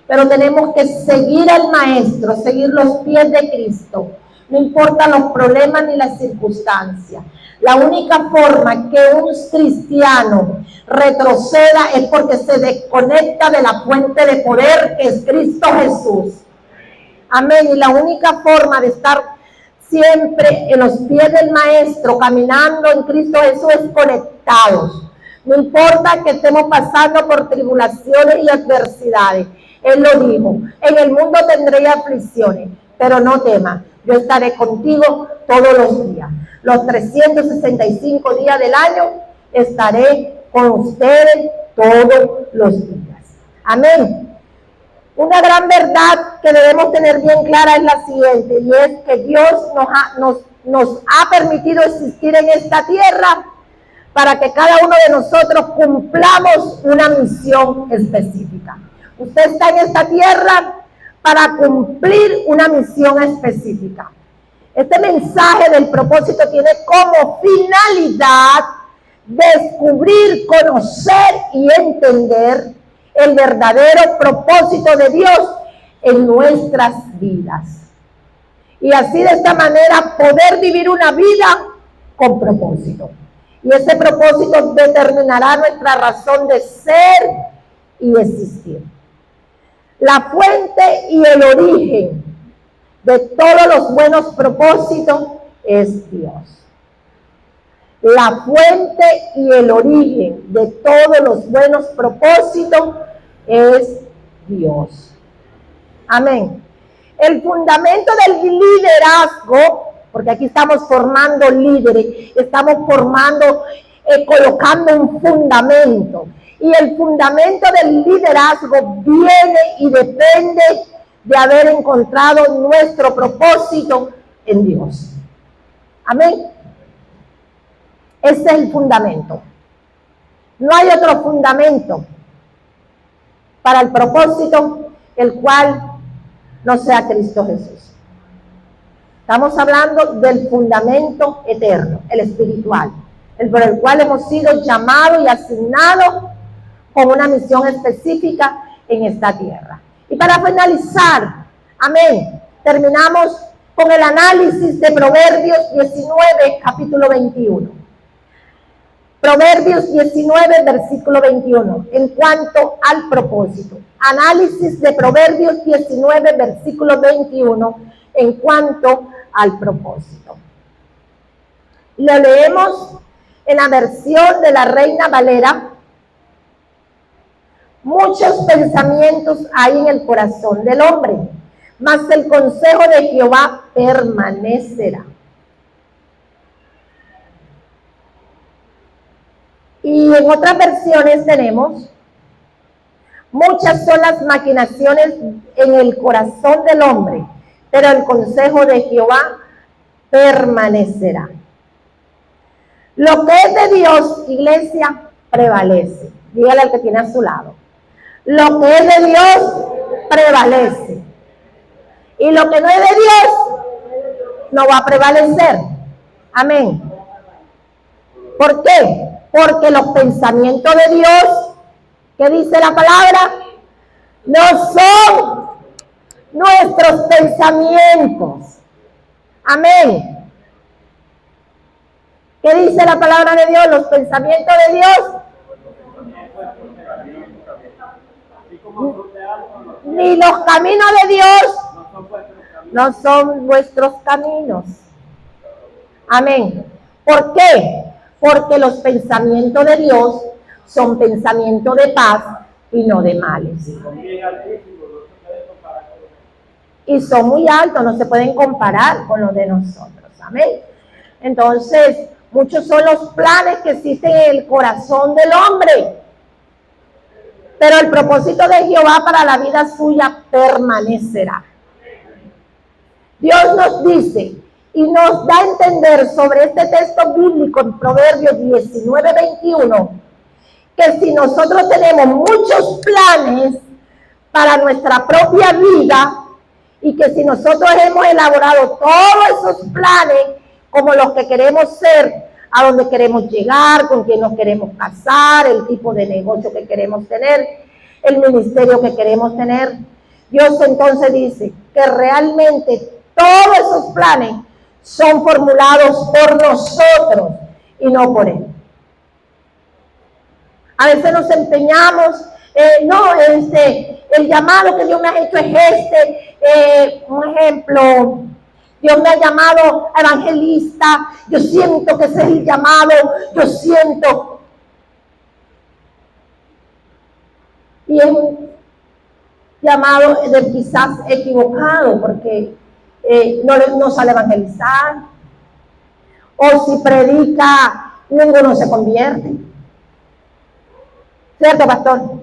Pero tenemos que seguir al Maestro, seguir los pies de Cristo. No importa los problemas ni las circunstancias. La única forma que un cristiano retroceda es porque se desconecta de la fuente de poder que es Cristo Jesús. Amén. Y la única forma de estar siempre en los pies del Maestro, caminando en Cristo Jesús, es conectados. No importa que estemos pasando por tribulaciones y adversidades. Él lo dijo, en el mundo tendréis aflicciones, pero no temas, yo estaré contigo todos los días. Los 365 días del año estaré con ustedes todos los días. Amén. Una gran verdad que debemos tener bien clara es la siguiente, y es que Dios nos ha permitido existir en esta tierra para que cada uno de nosotros cumplamos una misión específica. Usted está en esta tierra para cumplir una misión específica. Este mensaje del propósito tiene como finalidad descubrir, conocer y entender el verdadero propósito de Dios en nuestras vidas. Y así de esta manera poder vivir una vida con propósito. Y ese propósito determinará nuestra razón de ser y existir. La fuente y el origen de todos los buenos propósitos es Dios. La fuente y el origen de todos los buenos propósitos es Dios. Amén. El fundamento del liderazgo, porque aquí estamos formando líderes, estamos formando, colocando un fundamento. Y el fundamento del liderazgo viene y depende de haber encontrado nuestro propósito en Dios. Amén. Ese es el fundamento. No hay otro fundamento para el propósito el cual no sea Cristo Jesús. Estamos hablando del fundamento eterno, el espiritual, el por el cual hemos sido llamados y asignados con una misión específica en esta tierra. Y para finalizar, amén, terminamos con el análisis de Proverbios 19, capítulo 21. Proverbios 19, versículo 21, en cuanto al propósito. Análisis de Proverbios 19, versículo 21, en cuanto al propósito. Lo leemos en la versión de la Reina Valera. Muchos pensamientos hay en el corazón del hombre, mas el consejo de Jehová permanecerá. Y en otras versiones tenemos, muchas son las maquinaciones en el corazón del hombre, pero el consejo de Jehová permanecerá. Lo que es de Dios, iglesia, prevalece. Dígale al que tiene a su lado. Lo que es de Dios, prevalece. Y lo que no es de Dios, no va a prevalecer. Amén. ¿Por qué? Porque los pensamientos de Dios, ¿qué dice la palabra? No son nuestros pensamientos. Amén. ¿Qué dice la palabra de Dios? Los pensamientos de Dios. Ni los caminos de Dios no son vuestros caminos. Amén. ¿Por qué? Porque los pensamientos de Dios son pensamientos de paz y no de males. Y son muy altos, no se pueden comparar con los de nosotros. Amén. Entonces, muchos son los planes que existen en el corazón del hombre. Pero el propósito de Jehová para la vida suya permanecerá. Dios nos dice Y nos da a entender sobre este texto bíblico en Proverbios 19:21, que si nosotros tenemos muchos planes para nuestra propia vida, y que si nosotros hemos elaborado todos esos planes como los que queremos ser, a donde queremos llegar, con quién nos queremos casar, el tipo de negocio que queremos tener, el ministerio que queremos tener, Dios entonces dice que realmente todos esos planes son formulados por nosotros y no por Él. A veces nos empeñamos, el llamado que Dios me ha hecho es un ejemplo, Dios me ha llamado evangelista, yo siento que ese es el llamado, yo siento. Y es un llamado quizás equivocado, porque no sale a evangelizar, o si predica, ninguno se convierte. ¿Cierto, pastor?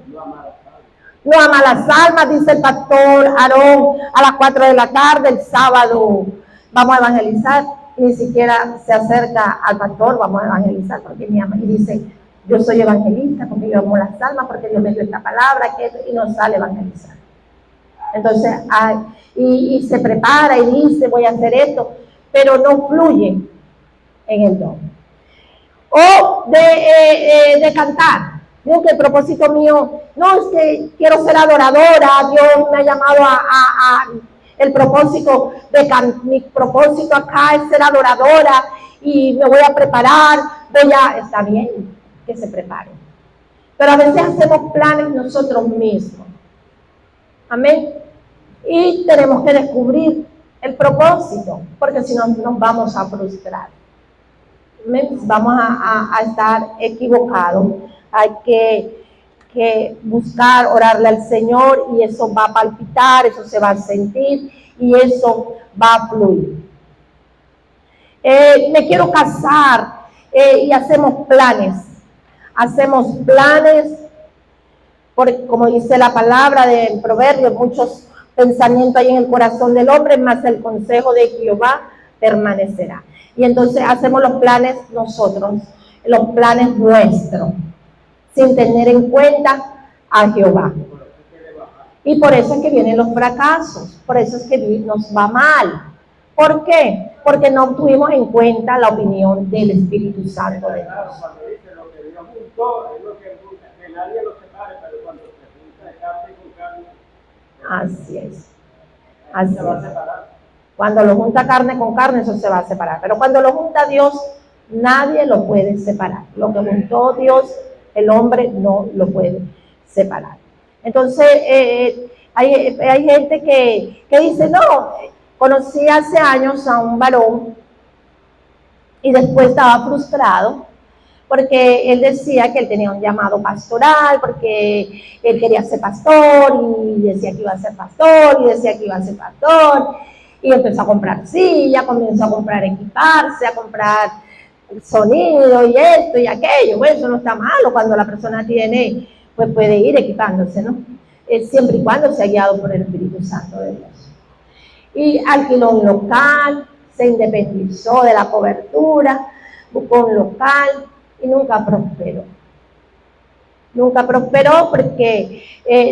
No ama las almas, dice el pastor Aarón, a las 4 de la tarde, el sábado vamos a evangelizar, y ni siquiera se acerca al pastor, vamos a evangelizar, porque me ama, y dice, yo soy evangelista, porque yo amo las almas, porque Dios me dio esta palabra, y no sale a evangelizar. Entonces, y se prepara y dice, voy a hacer esto, pero no fluye en el don. O de cantar. Digo que el propósito mío, no es que quiero ser adoradora, Dios me ha llamado el propósito mi propósito acá es ser adoradora y me voy a preparar, está bien que se preparen. Pero a veces hacemos planes nosotros mismos. Amén. Y tenemos que descubrir el propósito, porque si no nos vamos a frustrar. Amén. Vamos a estar equivocados. Hay que buscar, orarle al Señor, y eso va a palpitar, eso se va a sentir y eso va a fluir. Me quiero casar y hacemos planes. Porque como dice la palabra del proverbio, muchos pensamientos hay en el corazón del hombre, más el consejo de Jehová permanecerá. Y entonces hacemos los planes nosotros, los planes nuestros, sin tener en cuenta a Jehová. Y por eso es que vienen los fracasos, por eso es que nos va mal. ¿Por qué? Porque no tuvimos en cuenta la opinión del Espíritu Santo de Dios. Cuando dice lo que Dios juntó, es lo que nadie lo separe, pero cuando se junta de carne con carne, así es. Se va a separar. Cuando lo junta carne con carne, eso se va a separar. Pero cuando lo junta Dios, nadie lo puede separar. Lo que juntó Dios, el hombre no lo puede separar. Entonces, hay gente que dice, no, conocí hace años a un varón y después estaba frustrado porque él decía que él tenía un llamado pastoral, porque él quería ser pastor y decía que iba a ser pastor y decía que iba a ser pastor, y empezó a comprar silla, comenzó a comprar equiparse, a comprar sonido y esto y aquello. Bueno, eso no está malo cuando la persona tiene, pues puede ir equipándose, ¿no? Siempre y cuando sea guiado por el Espíritu Santo de Dios. Y alquiló un local, se independizó de la cobertura, buscó un local y nunca prosperó. Nunca prosperó porque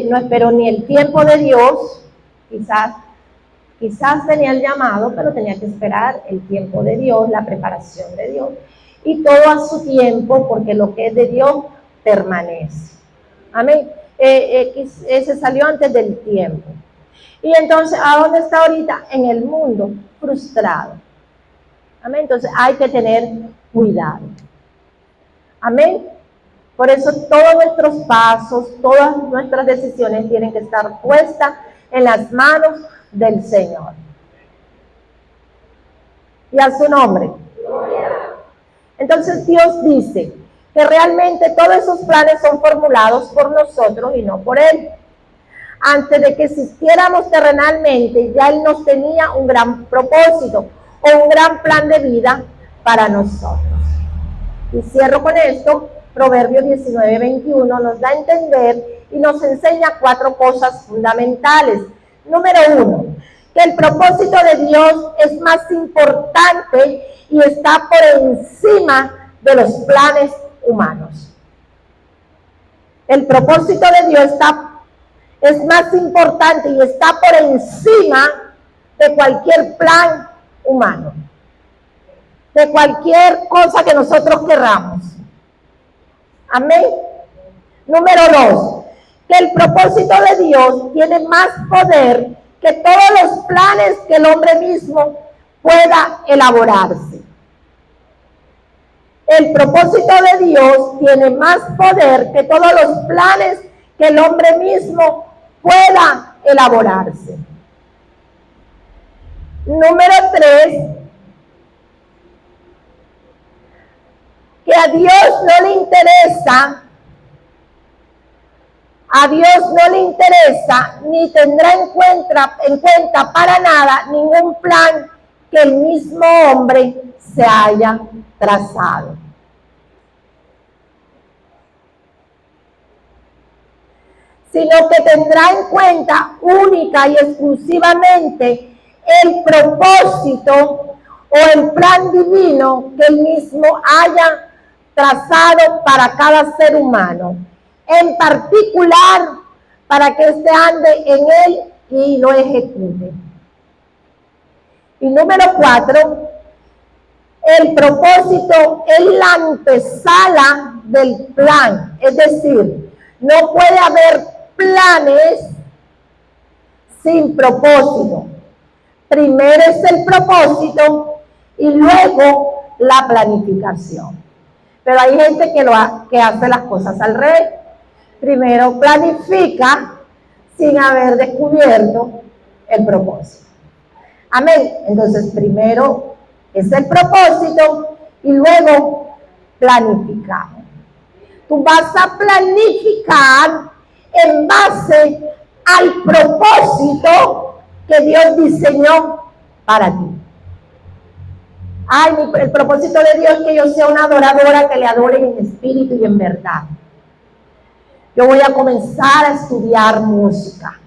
no esperó ni el tiempo de Dios. Quizás tenía el llamado, pero tenía que esperar el tiempo de Dios, la preparación de Dios. Y todo a su tiempo, porque lo que es de Dios permanece. Amén. Se salió antes del tiempo. Y entonces, ¿a dónde está ahorita? En el mundo, frustrado. Amén. Entonces, hay que tener cuidado. Amén. Por eso, todos nuestros pasos, todas nuestras decisiones tienen que estar puestas en las manos del Señor. Y a su nombre. Entonces, Dios dice que realmente todos esos planes son formulados por nosotros y no por Él. Antes de que existiéramos terrenalmente, ya Él nos tenía un gran propósito o un gran plan de vida para nosotros. Y cierro con esto. Proverbios 19:21 nos da a entender y nos enseña 4 cosas fundamentales. Número 1, que el propósito de Dios es más importante y está por encima de los planes humanos. El propósito de Dios es más importante y está por encima de cualquier plan humano, de cualquier cosa que nosotros querramos. Amén. Número 2, que el propósito de Dios tiene más poder que todos los planes que el hombre mismo pueda elaborarse. El propósito de Dios tiene más poder que todos los planes que el hombre mismo pueda elaborarse. Número 3, que a Dios no le interesa ni tendrá en cuenta para nada ningún plan que el mismo hombre se haya trazado. Sino que tendrá en cuenta única y exclusivamente el propósito o el plan divino que él mismo haya trazado para cada ser humano, en particular para que éste ande en él y lo ejecute. Y número 4, el propósito es la antesala del plan, es decir, no puede haber planes sin propósito. Primero es el propósito y luego la planificación. Pero hay gente que hace las cosas al revés. Primero planifica sin haber descubierto el propósito. Amén. Entonces primero es el propósito y luego planificamos. Tú vas a planificar en base al propósito que Dios diseñó para ti. Ay, el propósito de Dios es que yo sea una adoradora que le adore en espíritu y en verdad. Yo voy a comenzar a estudiar música.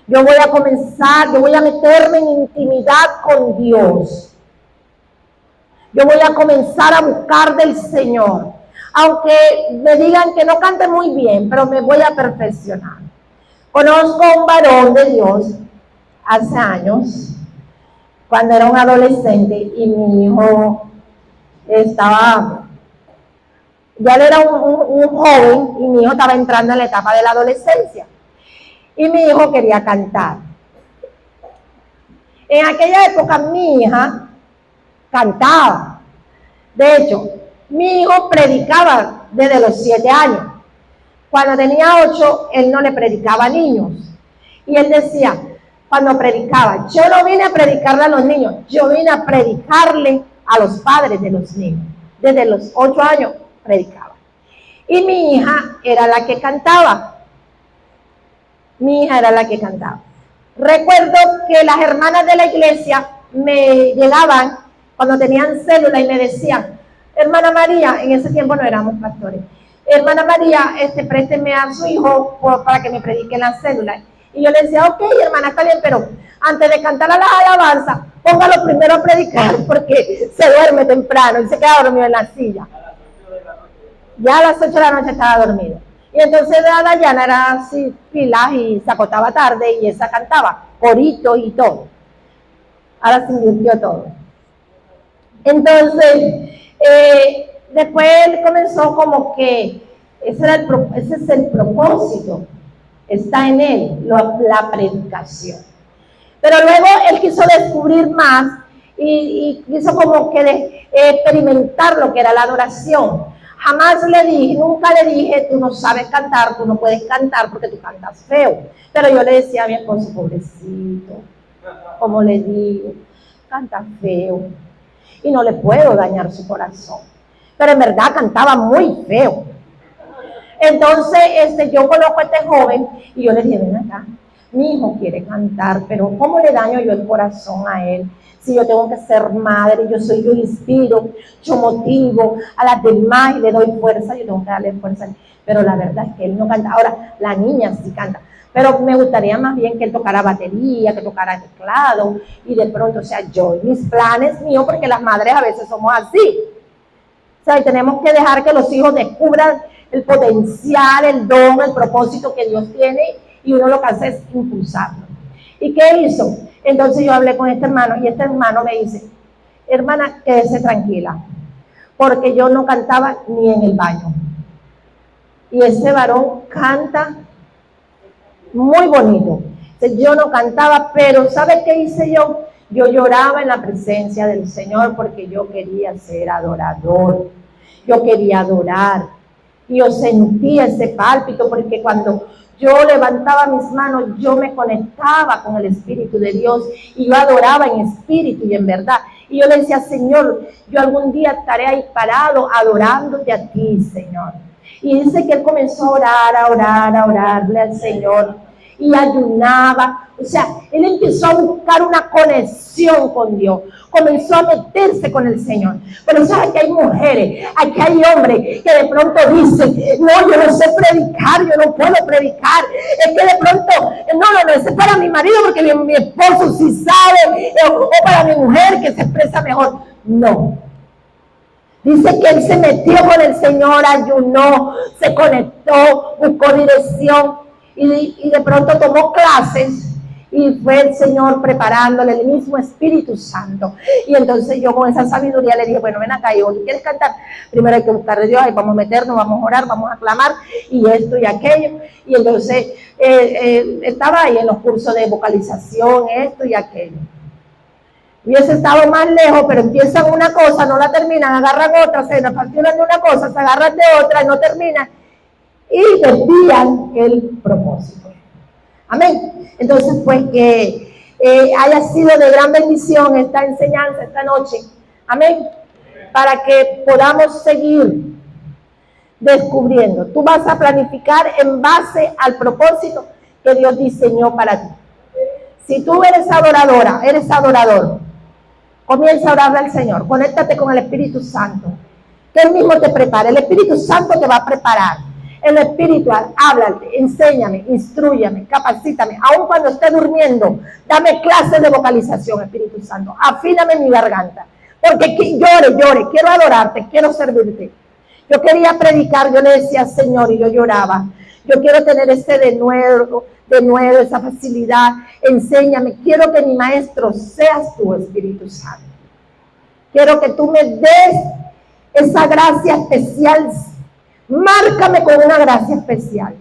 Yo voy a meterme en intimidad con Dios. Yo voy a comenzar a buscar del Señor. Aunque me digan que no cante muy bien, pero me voy a perfeccionar. Conozco a un varón de Dios hace años, cuando era un adolescente, y mi hijo ya él era un joven, y mi hijo estaba entrando en la etapa de la adolescencia. Y mi hijo quería cantar. En aquella época mi hija cantaba. De hecho, mi hijo predicaba desde los 7 años. Cuando tenía 8, él no le predicaba a niños. Y él decía, cuando predicaba, yo no vine a predicarle a los niños, yo vine a predicarle a los padres de los niños. Desde los 8 años predicaba. Y mi hija era la que cantaba. Recuerdo que las hermanas de la iglesia me llegaban cuando tenían célula y me decían, hermana María, en ese tiempo no éramos pastores, hermana María, présteme a su hijo para que me predique en la célula. Y yo le decía, ok, hermana, está bien, pero antes de cantar a las alabanzas, póngalo primero a predicar, porque se duerme temprano y se queda dormido en la silla. Ya a las 8 de la noche estaba dormido. Y entonces Dayana era así, pilas, y se acostaba tarde, y esa cantaba, coritos y todo. Ahora se invirtió todo. Entonces, después él comenzó como que ese es el propósito, está en él, la predicación. Pero luego él quiso descubrir más y quiso como que experimentar lo que era la adoración. Nunca le dije, tú no sabes cantar, tú no puedes cantar porque tú cantas feo. Pero yo le decía a mi esposo, pobrecito, como le digo, canta feo. Y no le puedo dañar su corazón. Pero en verdad cantaba muy feo. Entonces, yo conozco a este joven y yo le dije, ven acá, mi hijo quiere cantar, pero ¿cómo le daño yo el corazón a él? Si yo tengo que ser madre, yo inspiro, yo motivo a las demás y le doy fuerza, yo tengo que darle fuerza. Pero la verdad es que él no canta. Ahora, la niña sí canta. Pero me gustaría más bien que él tocara batería, que tocara teclado, y de pronto, o sea, yo, mis planes míos, porque las madres a veces somos así. O sea, y tenemos que dejar que los hijos descubran el potencial, el don, el propósito que Dios tiene, y uno lo que hace es impulsarlo. ¿Y qué hizo? Entonces yo hablé con este hermano, y este hermano me dice, hermana, quédese tranquila, porque yo no cantaba ni en el baño. Y ese varón canta muy bonito. Yo no cantaba, pero ¿sabe qué hice yo? Yo lloraba en la presencia del Señor porque yo quería ser adorador. Yo quería adorar. Y yo sentía ese pálpito porque cuando yo levantaba mis manos, yo me conectaba con el Espíritu de Dios y yo adoraba en espíritu y en verdad. Y yo le decía, Señor, yo algún día estaré ahí parado adorándote a ti, Señor. Y dice que él comenzó a orarle al Señor y ayunaba. O sea, él empezó a buscar una conexión con Dios, comenzó a meterse con el Señor. Pero sabes que hay mujeres, aquí hay hombres que de pronto dicen, no, yo no sé predicar, yo no puedo predicar. Es que de pronto, no, ese es para mi marido porque mi esposo sí sabe, o para mi mujer que se expresa mejor. No. Dice que él se metió con el Señor, ayunó, se conectó, buscó dirección y de pronto tomó clases y fue el Señor preparándole el mismo Espíritu Santo. Y entonces yo con esa sabiduría le dije, bueno, ven acá, hijo, ¿quieres cantar? Primero hay que buscar de Dios, ahí vamos a meternos, vamos a orar, vamos a clamar y esto y aquello. Y entonces estaba ahí en los cursos de vocalización, esto y aquello. Hubiese estado más lejos, pero empiezan una cosa, no la terminan, agarran otra, se apasionan de una cosa, se agarran de otra y no terminan y desvían el propósito. Amén. Entonces, pues que haya sido de gran bendición esta enseñanza esta noche. Amén. Para que podamos seguir descubriendo. Tú vas a planificar en base al propósito que Dios diseñó para ti. Si tú eres adoradora, eres adorador, comienza a orarle al Señor, conéctate con el Espíritu Santo, que Él mismo te prepare, el Espíritu Santo te va a preparar, en lo espiritual, háblate, enséñame, instrúyame, capacítame, aun cuando esté durmiendo, dame clases de vocalización, Espíritu Santo, afíname mi garganta, porque llore, quiero adorarte, quiero servirte. Yo quería predicar, yo le decía, Señor, y yo lloraba, yo quiero tener ese de nuevo, esa facilidad, enséñame, quiero que mi maestro seas tú, Espíritu Santo. Quiero que tú me des esa gracia especial, márcame con una gracia especial,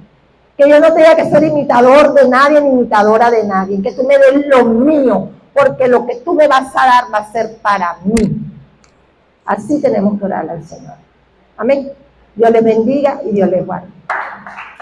que yo no tenga que ser imitador de nadie, ni imitadora de nadie, que tú me des lo mío, porque lo que tú me vas a dar va a ser para mí. Así tenemos que orarle al Señor. Amén. Dios les bendiga y Dios les guarde.